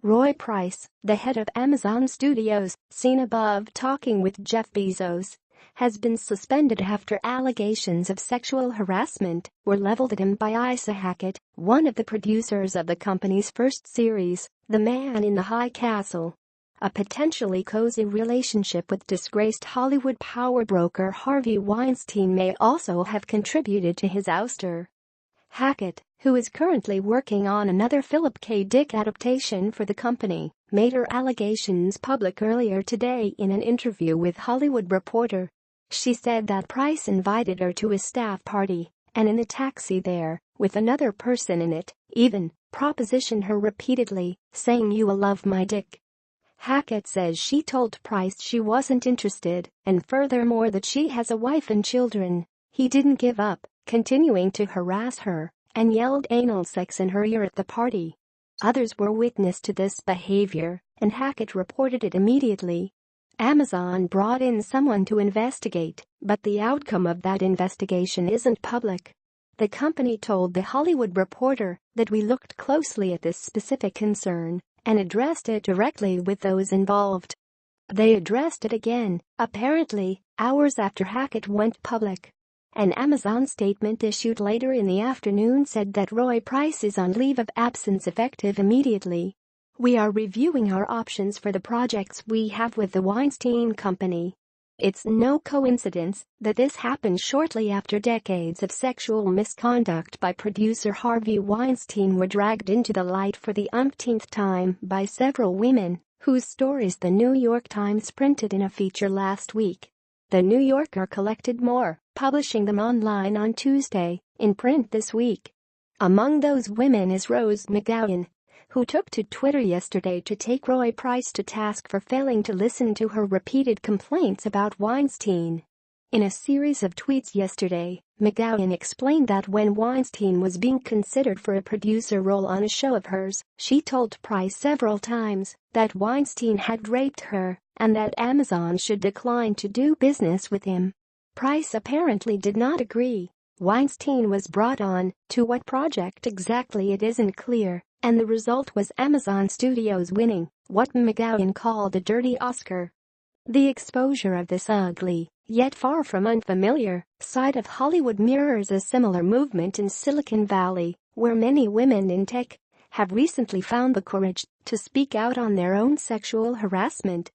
Roy Price, the head of Amazon Studios, seen above talking with Jeff Bezos, has been suspended after allegations of sexual harassment were leveled at him by Isa Hackett, one of the producers of the company's first series, The Man in the High Castle. A potentially cozy relationship with disgraced Hollywood power broker Harvey Weinstein may also have contributed to his ouster. Hackett, who is currently working on another Philip K. Dick adaptation for the company, made her allegations public earlier today in an interview with Hollywood Reporter. She said that Price invited her to a staff party, and in a taxi there, with another person in it, even propositioned her repeatedly, saying "You will love my dick." Hackett says she told Price she wasn't interested, and furthermore that she has a wife and children. He didn't give up, continuing to harass her, and yelled anal sex in her ear at the party. Others were witness to this behavior, and Hackett reported it immediately. Amazon brought in someone to investigate, but the outcome of that investigation isn't public. The company told The Hollywood Reporter that "We looked closely at this specific concern and addressed it directly with those involved." They addressed it again, apparently, hours after Hackett went public. An Amazon statement issued later in the afternoon said that Roy Price is on leave of absence effective immediately. "We are reviewing our options for the projects we have with the Weinstein Company. It's no coincidence that this happened shortly after decades of sexual misconduct by producer Harvey Weinstein were dragged into the light for the umpteenth time by several women, whose stories the New York Times printed in a feature last week. The New Yorker collected more, publishing them online on Tuesday, in print this week. Among those women is Rose McGowan, who took to Twitter yesterday to take Roy Price to task for failing to listen to her repeated complaints about Weinstein. In a series of tweets yesterday, McGowan explained that when Weinstein was being considered for a producer role on a show of hers, she told Price several times that Weinstein had raped her and that Amazon should decline to do business with him. Price apparently did not agree. Weinstein was brought on, to what project exactly it isn't clear, and the result was Amazon Studios winning what McGowan called a dirty Oscar. The exposure of this ugly, yet far from unfamiliar, side of Hollywood mirrors a similar movement in Silicon Valley, where many women in tech have recently found the courage to speak out on their own sexual harassment.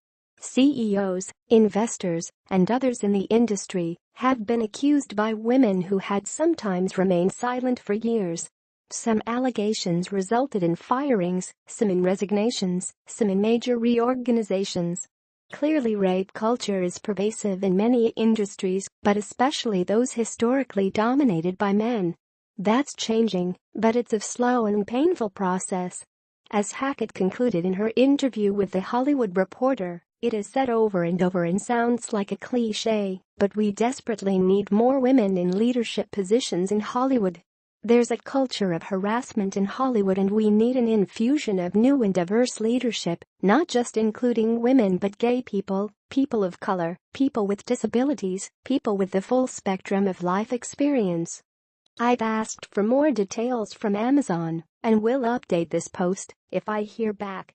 CEOs, investors, and others in the industry have been accused by women who had sometimes remained silent for years. Some allegations resulted in firings, some in resignations, some in major reorganizations. Clearly, rape culture is pervasive in many industries, but especially those historically dominated by men. That's changing, but it's a slow and painful process. As Hackett concluded in her interview with The Hollywood Reporter, "It is said over and over and sounds like a cliché, but we desperately need more women in leadership positions in Hollywood. There's a culture of harassment in Hollywood and we need an infusion of new and diverse leadership, not just including women but gay people, people of color, people with disabilities, people with the full spectrum of life experience." I've asked for more details from Amazon and will update this post if I hear back.